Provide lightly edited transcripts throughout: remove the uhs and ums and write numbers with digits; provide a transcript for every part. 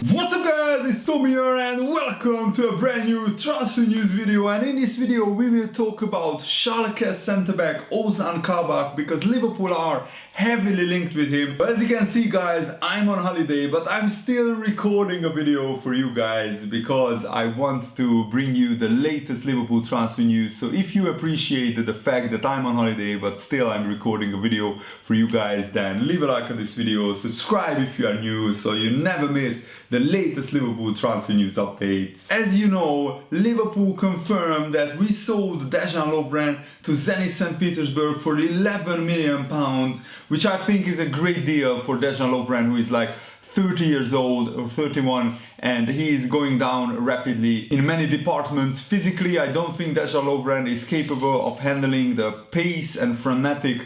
What's up guys, it's Tom here and welcome to a brand new transfer news video, and in this video we will talk about Schalke centre-back Ozan Kabak because Liverpool are heavily linked with him. But as you can see guys, I'm on holiday but I'm still recording a video for you guys because I want to bring you the latest Liverpool transfer news. So if you appreciate the fact that I'm on holiday but still I'm recording a video for you guys, then leave a like on this video, subscribe if you are new so you never miss the latest Liverpool transfer news updates. As you know, Liverpool confirmed that we sold Dejan Lovren to Zenit St. Petersburg for £11 million, which I think is a great deal for Dejan Lovren, who is like 30 years old or 31, and he is going down rapidly in many departments. Physically, I don't think Dejan Lovren is capable of handling the pace and frenetic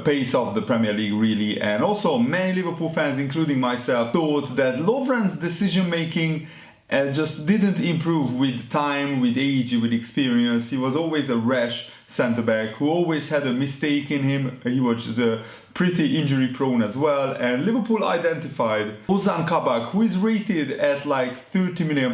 pace of the Premier League really, and also many Liverpool fans, including myself, thought that Lovren's decision making just didn't improve with time, with age, with experience. He was always a rash centre-back who always had a mistake in him. He was pretty injury prone as well, and Liverpool identified Ozan Kabak, who is rated at like £30 million,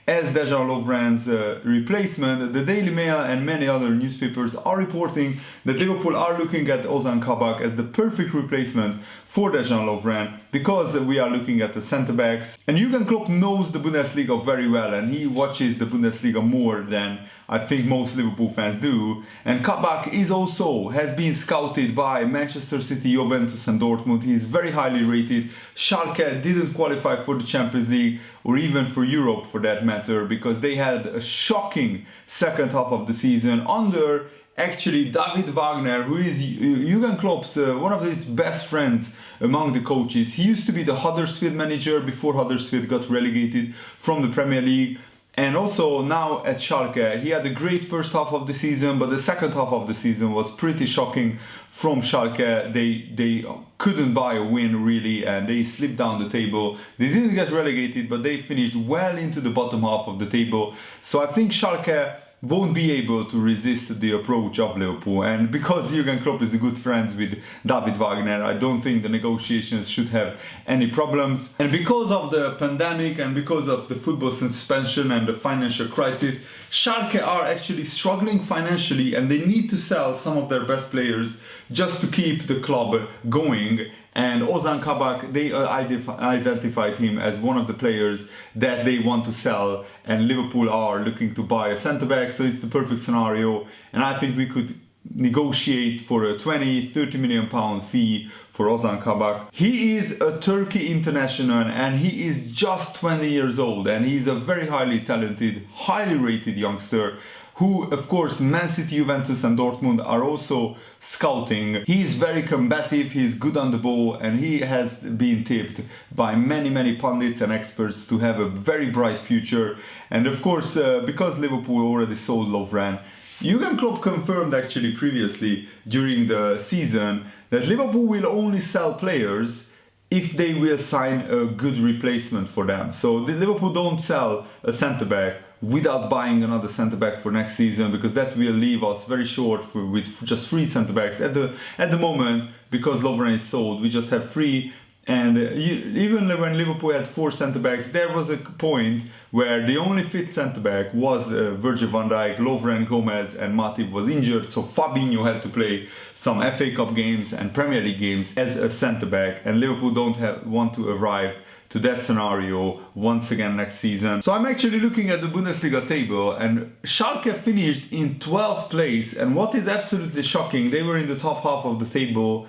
as Dejan Lovren's replacement. The Daily Mail and many other newspapers are reporting that Liverpool are looking at Ozan Kabak as the perfect replacement for Dejan Lovren because we are looking at the centre-backs. And Jurgen Klopp knows the Bundesliga very well and he watches the Bundesliga more than I think most Liverpool fans do. And Kabak has been scouted by Manchester City, Juventus and Dortmund. He is very highly rated. Schalke didn't qualify for the Champions League or even for Europe for that matter because they had a shocking second half of the season under actually David Wagner, who is Jurgen Klopp's one of his best friends among the coaches. He used to be the Huddersfield manager before Huddersfield got relegated from the Premier League. And also now at Schalke, he had a great first half of the season, but the second half of the season was pretty shocking from Schalke. They couldn't buy a win really, and they slipped down the table. They didn't get relegated, but they finished well into the bottom half of the table. So I think Schalke won't be able to resist the approach of Liverpool, and because Jurgen Klopp is good friends with David Wagner, I don't think the negotiations should have any problems. And because of the pandemic and because of the football suspension and the financial crisis, Schalke are actually struggling financially and they need to sell some of their best players just to keep the club going. And Ozan Kabak, they identified him as one of the players that they want to sell, and Liverpool are looking to buy a centre-back, so it's the perfect scenario. And I think we could negotiate for a 20-30 million pound fee for Ozan Kabak. He is a Turkey international and he is just 20 years old, and he's a very highly talented, highly rated youngster who, of course, Man City, Juventus and Dortmund are also scouting. He is very combative, he is good on the ball, and he has been tipped by many pundits and experts to have a very bright future. And of course, because Liverpool already sold Lovren, Jurgen Klopp confirmed actually previously during the season that Liverpool will only sell players if they will sign a good replacement for them. So the Liverpool don't sell a centre-back without buying another centre-back for next season, because that will leave us very short with just 3 centre-backs. At the moment, because Lovren is sold, we just have 3. And even when Liverpool had 4 centre-backs, there was a point where the only fit centre-back was Virgil Van Dijk, Lovren, Gomez and Matip was injured, so Fabinho had to play some FA Cup games and Premier League games as a centre-back, and Liverpool don't want to arrive to that scenario once again next season. So I'm actually looking at the Bundesliga table, and Schalke finished in 12th place, and what is absolutely shocking, they were in the top half of the table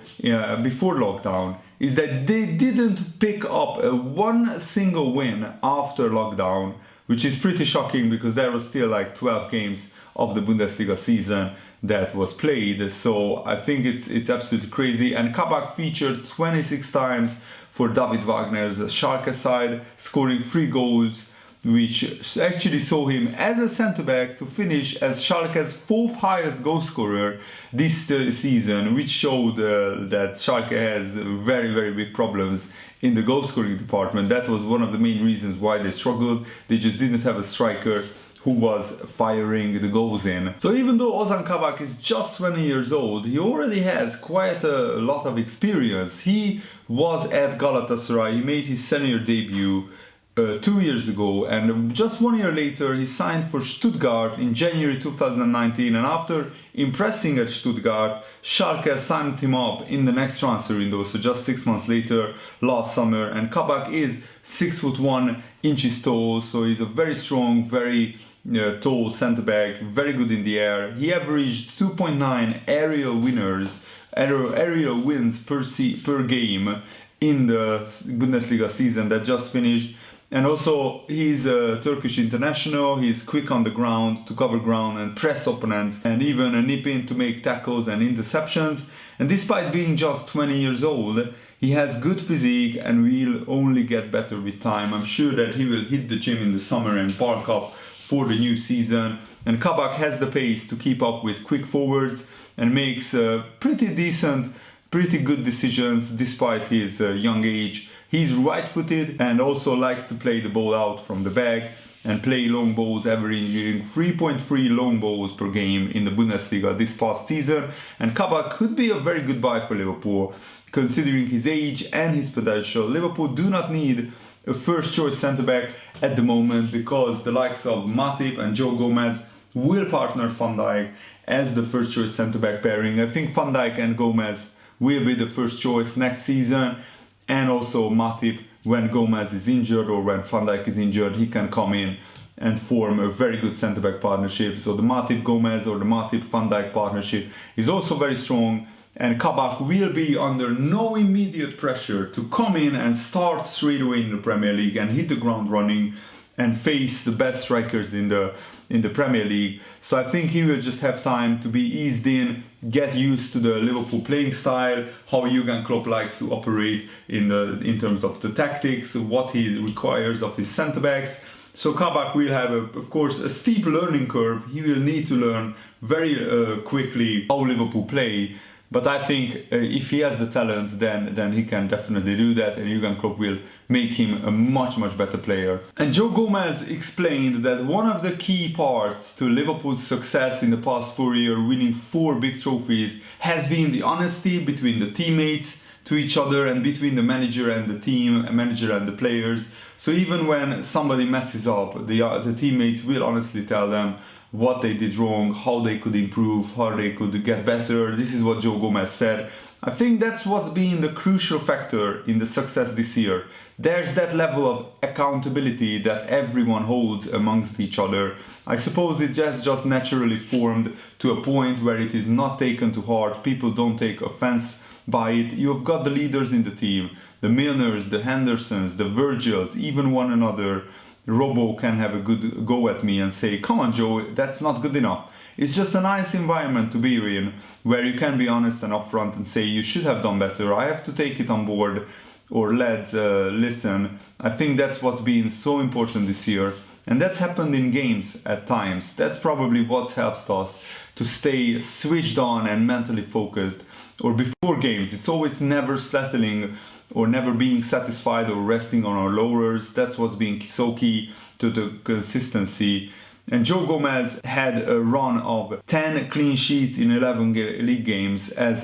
before lockdown, is that they didn't pick up one single win after lockdown, which is pretty shocking because there was still like 12 games of the Bundesliga season that was played. So I think it's absolutely crazy. And Kabak featured 26 times for David Wagner's Schalke side, scoring 3 goals, which actually saw him as a centre-back to finish as Schalke's 4th highest goal scorer this season, which showed that Schalke has very big problems in the goal scoring department. That was one of the main reasons why they struggled. They just didn't have a striker who was firing the goals in. So even though Ozan Kabak is just 20 years old, he already has quite a lot of experience. He was at Galatasaray, he made his senior debut 2 years ago, and just 1 year later he signed for Stuttgart in January 2019, and after impressing at Stuttgart, Schalke signed him up in the next transfer window, so just 6 months later, last summer. And Kabak is 6'1" tall, so he's a very strong, very tall centre back, very good in the air. He averaged 2.9 aerial wins per game in the Bundesliga season that just finished. And also, he's a Turkish international. He's quick on the ground to cover ground and press opponents, and even a nip in to make tackles and interceptions. And despite being just 20 years old, he has good physique and will only get better with time. I'm sure that he will hit the gym in the summer and bulk up for the new season. And Kabak has the pace to keep up with quick forwards and makes pretty good decisions despite his young age. He's right-footed and also likes to play the ball out from the back and play long balls, averaging 3.3 long balls per game in the Bundesliga this past season. And Kabak could be a very good buy for Liverpool, considering his age and his potential. Liverpool do not need a first-choice centre-back at the moment because the likes of Matip and Joe Gomez will partner Van Dijk as the first-choice centre-back pairing. I think Van Dijk and Gomez will be the first choice next season, and also Matip, when Gomez is injured or when Van Dijk is injured, he can come in and form a very good centre-back partnership. So the Matip-Gomez or the Matip-Van Dijk partnership is also very strong, and Kabak will be under no immediate pressure to come in and start straight away in the Premier League and hit the ground running and face the best strikers in the Premier League. So I think he will just have time to be eased in, get used to the Liverpool playing style, how Jurgen Klopp likes to operate in terms of the tactics, what he requires of his centre-backs. So Kabak will have, of course, a steep learning curve. He will need to learn very quickly how Liverpool play. But I think if he has the talent, then he can definitely do that, and Jurgen Klopp will make him a much better player. And Joe Gomez explained that one of the key parts to Liverpool's success in the past 4 years, winning 4 big trophies, has been the honesty between the teammates to each other and between the manager and the team, manager and the players. So even when somebody messes up, the teammates will honestly tell them what they did wrong, how they could improve, how they could get better. This is what Joe Gomez said. I think that's what's been the crucial factor in the success this year. There's that level of accountability that everyone holds amongst each other. I suppose it just naturally formed to a point where it is not taken to heart. People don't take offense by it. You've got the leaders in the team, the Milners, the Hendersons, the Virgils, even one another. Robo can have a good go at me and say, come on Joe, that's not good enough. It's just a nice environment to be in, where you can be honest and upfront and say, you should have done better, I have to take it on board, or let's listen. I think that's what's been so important this year, and that's happened in games at times. That's probably what's helped us to stay switched on and mentally focused. Or before games, it's always never settling or never being satisfied or resting on our laurels. That's what's been so key to the consistency. And Joe Gomez had a run of 10 clean sheets in 11 league games as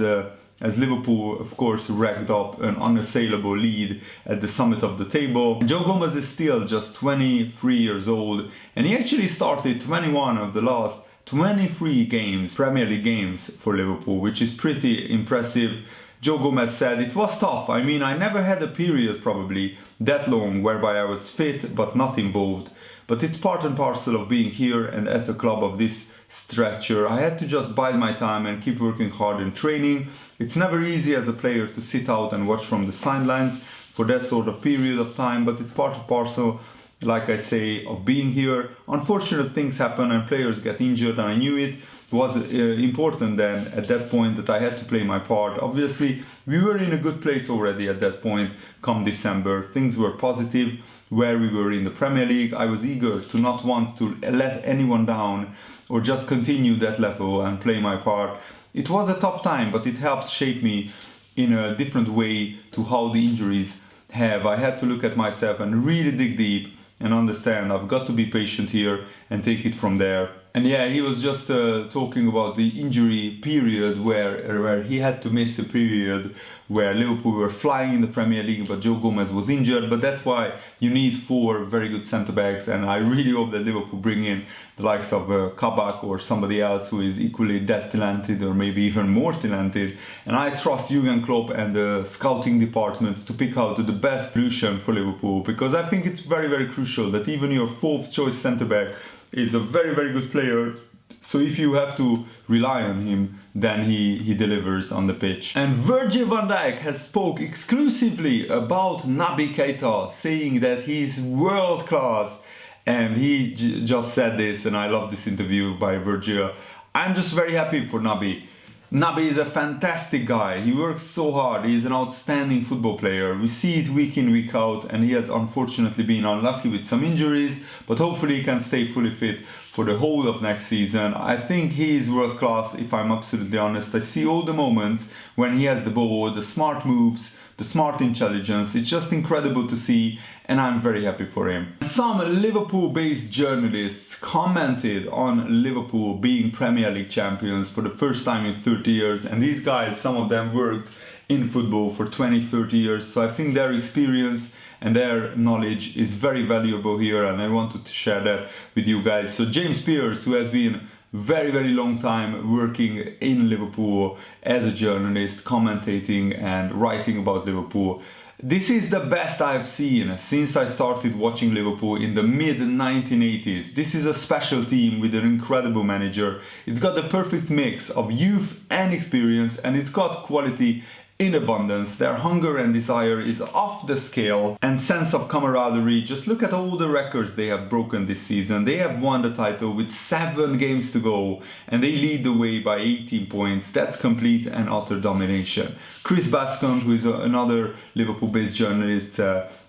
Liverpool, of course, racked up an unassailable lead at the summit of the table. Joe Gomez is still just 23 years old, and he actually started 21 of the last 23 games, Premier League games for Liverpool, which is pretty impressive. Joe Gomez said, it was tough. I mean, I never had a period probably that long whereby I was fit but not involved. But it's part and parcel of being here and at a club of this stature. I had to just bide my time and keep working hard in training. It's never easy as a player to sit out and watch from the sidelines for that sort of period of time, but it's part and parcel, like I say, of being here. Unfortunate things happen and players get injured, and I knew it was important then at that point that I had to play my part. Obviously, we were in a good place already at that point come December. Things were positive where we were in the Premier League. I was eager to not want to let anyone down or just continue that level and play my part. It was a tough time, but it helped shape me in a different way to how the injuries have. I had to look at myself and really dig deep and understand I've got to be patient here and take it from there. And yeah, he was just talking about the injury period where he had to miss a period where Liverpool were flying in the Premier League, but Joe Gomez was injured. But that's why you need 4 very good centre-backs, and I really hope that Liverpool bring in the likes of Kabak or somebody else who is equally that talented or maybe even more talented. And I trust Jurgen Klopp and the scouting department to pick out the best solution for Liverpool, because I think it's very, very crucial that even your 4th choice centre-back is a very, very good player. So if you have to rely on him, then he delivers on the pitch. And Virgil Van Dijk has spoke exclusively about Naby Keita, saying that he's world class. And he just said this, and I love this interview by Virgil. I'm just very happy for Naby. Naby is a fantastic guy. He works so hard. He's an outstanding football player. We see it week in, week out, and he has unfortunately been unlucky with some injuries, but hopefully he can stay fully fit for the whole of next season. I think he is world class, if I'm absolutely honest. I see all the moments when he has the ball, the smart moves, the smart intelligence. It's just incredible to see, and I'm very happy for him. Some Liverpool-based journalists commented on Liverpool being Premier League champions for the first time in 30 years, and these guys, some of them worked in football for 20-30 years, so I think their experience and their knowledge is very valuable here, and I wanted to share that with you guys. So James Pearce, who has been very, very long time working in Liverpool as a journalist, commentating and writing about Liverpool. This is the best I've seen since I started watching Liverpool in the mid-1980s. This is a special team with an incredible manager. It's got the perfect mix of youth and experience, and it's got quality in abundance. Their hunger and desire is off the scale, and sense of camaraderie. Just look at all the records they have broken this season. They have won the title with 7 games to go, and they lead the way by 18 points. That's complete and utter domination. Chris Bascombe, who is another Liverpool-based journalist,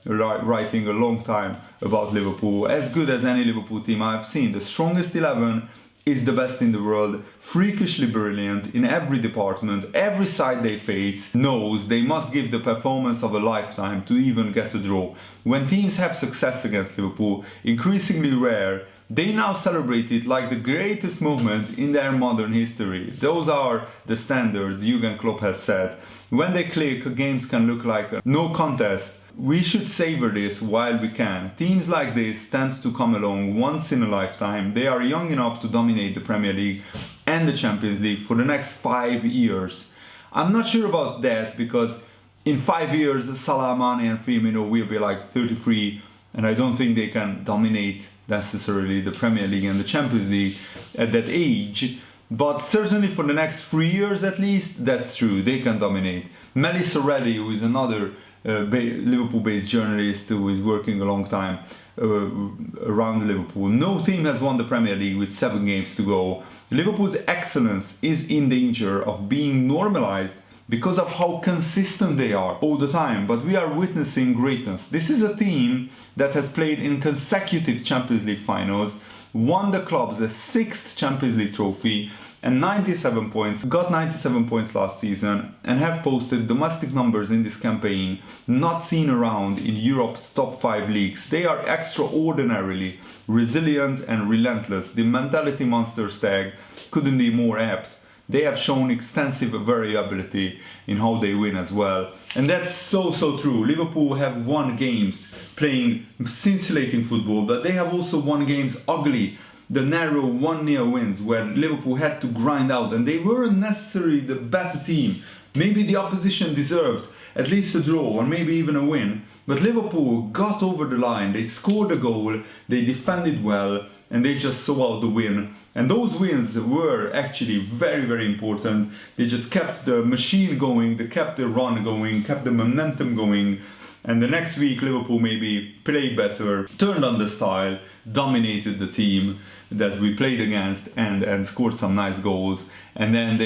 writing a long time about Liverpool, as good as any Liverpool team I've seen. The strongest 11 is the best in the world, freakishly brilliant in every department. Every side they face knows they must give the performance of a lifetime to even get a draw. When teams have success against Liverpool, increasingly rare, they now celebrate it like the greatest moment in their modern history. Those are the standards Jurgen Klopp has set. When they click, games can look like a no contest. We should savor this while we can. Teams like this tend to come along once in a lifetime. They are young enough to dominate the Premier League and the Champions League for the next 5 years. I'm not sure about that, because in 5 years Salah, Mane and Firmino will be like 33, and I don't think they can dominate necessarily the Premier League and the Champions League at that age. But certainly for the next 3 years at least, that's true, they can dominate. Melissa Reddy, who is another Liverpool-based journalist who is working a long time around Liverpool. No team has won the Premier League with 7 games to go. Liverpool's excellence is in danger of being normalized because of how consistent they are all the time, but we are witnessing greatness. This is a team that has played in consecutive Champions League finals, won the club's 6th Champions League trophy, and 97 points, got 97 points last season, and have posted domestic numbers in this campaign not seen around in Europe's top 5 leagues. They are extraordinarily resilient and relentless. The mentality monsters tag couldn't be more apt. They have shown extensive variability in how they win as well. And that's so true. Liverpool have won games playing scintillating football, but they have also won games ugly. The narrow 1-0 wins where Liverpool had to grind out, and they weren't necessarily the better team. Maybe the opposition deserved at least a draw or maybe even a win, but Liverpool got over the line. They scored a goal, they defended well, and they just saw out the win. And those wins were actually very important. They just kept the machine going, they kept the run going, kept the momentum going. And the next week Liverpool maybe played better, turned on the style, dominated the team that we played against, and scored some nice goals. And then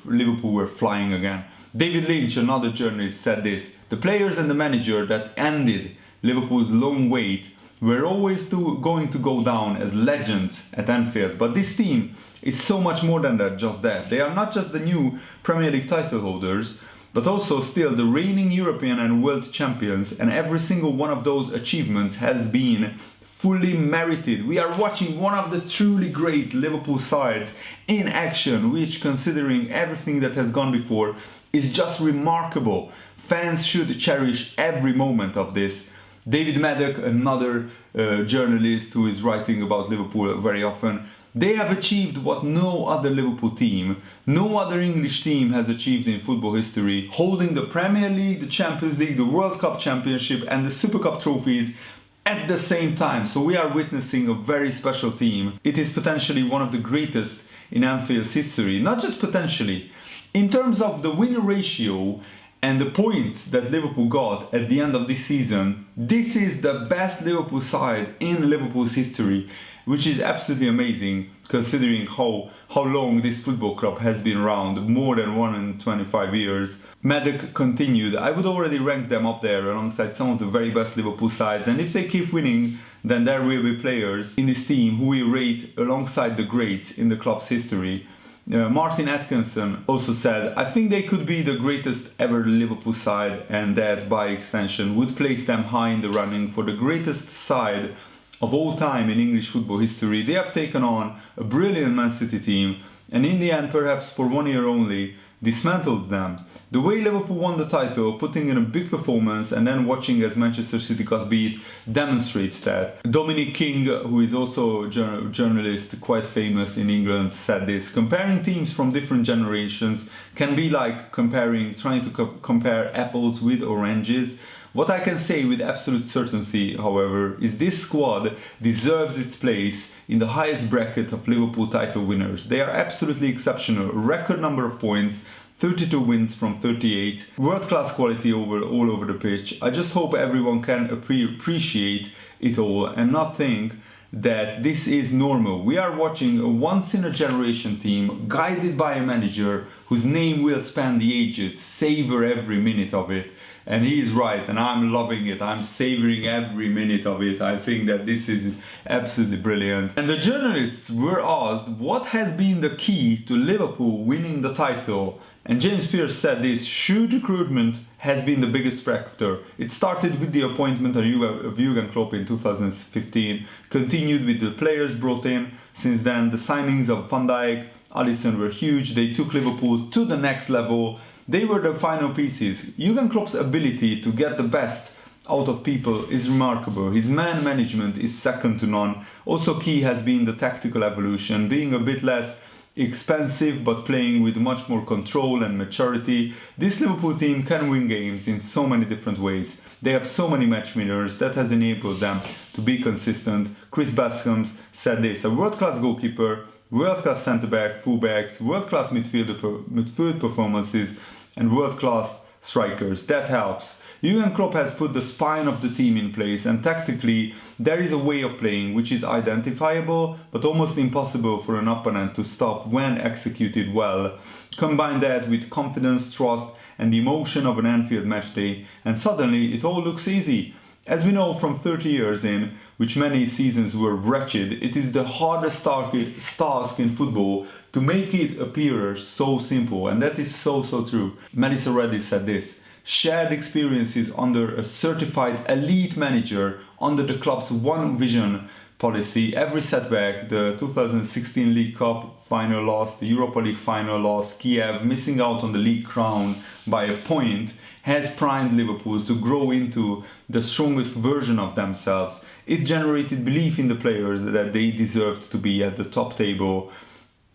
Liverpool were flying again. David Lynch, another journalist, said this: the players and the manager that ended Liverpool's long wait were always going to go down as legends at Anfield. But this team is so much more than just that. They are not just the new Premier League title holders, but also still the reigning European and world champions, and every single one of those achievements has been fully merited. We are watching one of the truly great Liverpool sides in action, which, considering everything that has gone before, is just remarkable. Fans should cherish every moment of this. David Maddock, another journalist who is writing about Liverpool very often, they have achieved what no other Liverpool team, no other English team has achieved in football history, holding the Premier League, the Champions League, the World Cup Championship and the Super Cup trophies at the same time. So we are witnessing a very special team. It is potentially one of the greatest in Anfield's history, not just potentially. In terms of the win ratio and the points that Liverpool got at the end of this season, this is the best Liverpool side in Liverpool's history, which is absolutely amazing considering how long this football club has been around, more than 125 years. Maddock continued, I would already rank them up there alongside some of the very best Liverpool sides, and if they keep winning, then there will be players in this team who we rate alongside the greats in the club's history. Martin Atkinson also said, I think they could be the greatest ever Liverpool side, and that by extension would place them high in the running for the greatest side of all time in English football history. They have taken on a brilliant Man City team and in the end, perhaps for 1 year only, dismantled them. The way Liverpool won the title, putting in a big performance and then watching as Manchester City got beat, demonstrates that. Dominic King, who is also a journalist quite famous in England, said this: comparing teams from different generations can be like trying to compare apples with oranges. What I can say with absolute certainty, however, is this squad deserves its place in the highest bracket of Liverpool title winners. They are absolutely exceptional. A record number of points, 32 wins from 38, world-class quality all over the pitch. I just hope everyone can appreciate it all and not think that this is normal. We are watching a once-in-a-generation team guided by a manager whose name will span the ages. Savor every minute of it. And he is right, and I'm loving it. I'm savoring every minute of it. I think that this is absolutely brilliant. And the journalists were asked what has been the key to Liverpool winning the title. And James Pearce said this: shrewd recruitment has been the biggest factor. It started with the appointment of Jurgen Klopp in 2015, continued with the players brought in. Since then, the signings of Van Dijk, Alisson were huge. They took Liverpool to the next level. They were the final pieces. Jurgen Klopp's ability to get the best out of people is remarkable. His man management is second to none. Also key has been the tactical evolution, being a bit less expensive but playing with much more control and maturity. This Liverpool team can win games in so many different ways. They have so many match winners that has enabled them to be consistent. Chris Bascombe said this: a world-class goalkeeper, world-class centre-back, full-backs, world-class midfield performances and world-class strikers. That helps. Jurgen Klopp has put the spine of the team in place, and tactically there is a way of playing which is identifiable but almost impossible for an opponent to stop when executed well. Combine that with confidence, trust and the emotion of an Anfield match day, and suddenly it all looks easy. As we know from 30 years in, which many seasons were wretched, it is the hardest task in football to make it appear so simple, and that is so true. Melissa Reddy said this: shared experiences under a certified elite manager under the club's one vision policy. Every setback, the 2016 League Cup final loss, the Europa League final loss, Kiev missing out on the league crown by a point, has primed Liverpool to grow into the strongest version of themselves. It generated belief in the players that they deserved to be at the top table,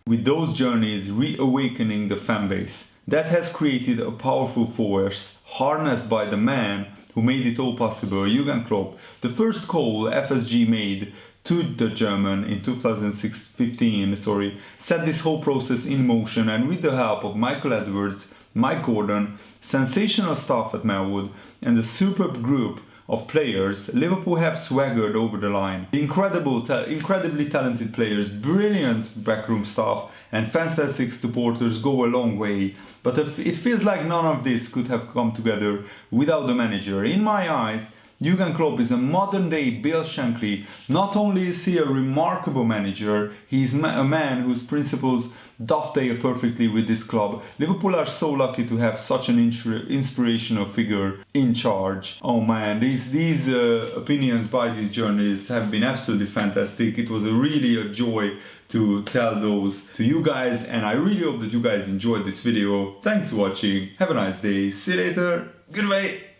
with those journeys reawakening the fan base. That has created a powerful force, harnessed by the man who made it all possible, Jurgen Klopp. The first goal FSG made to the German in 2015 set this whole process in motion, and with the help of Michael Edwards, Mike Gordon, sensational staff at Melwood and a superb group of players, Liverpool have swaggered over the line. The incredibly talented players, brilliant backroom staff and fantastic supporters go a long way, but it feels like none of this could have come together without the manager. In my eyes, Jurgen Klopp is a modern day Bill Shankly. Not only is he a remarkable manager, he is a man whose principles dovetail perfectly with this club. Liverpool are so lucky to have such an inspirational figure in charge. Oh man, these opinions by these journalists have been absolutely fantastic. It was really a joy to tell those to you guys, and I really hope that you guys enjoyed this video. Thanks for watching. Have a nice day. See you later. Goodbye.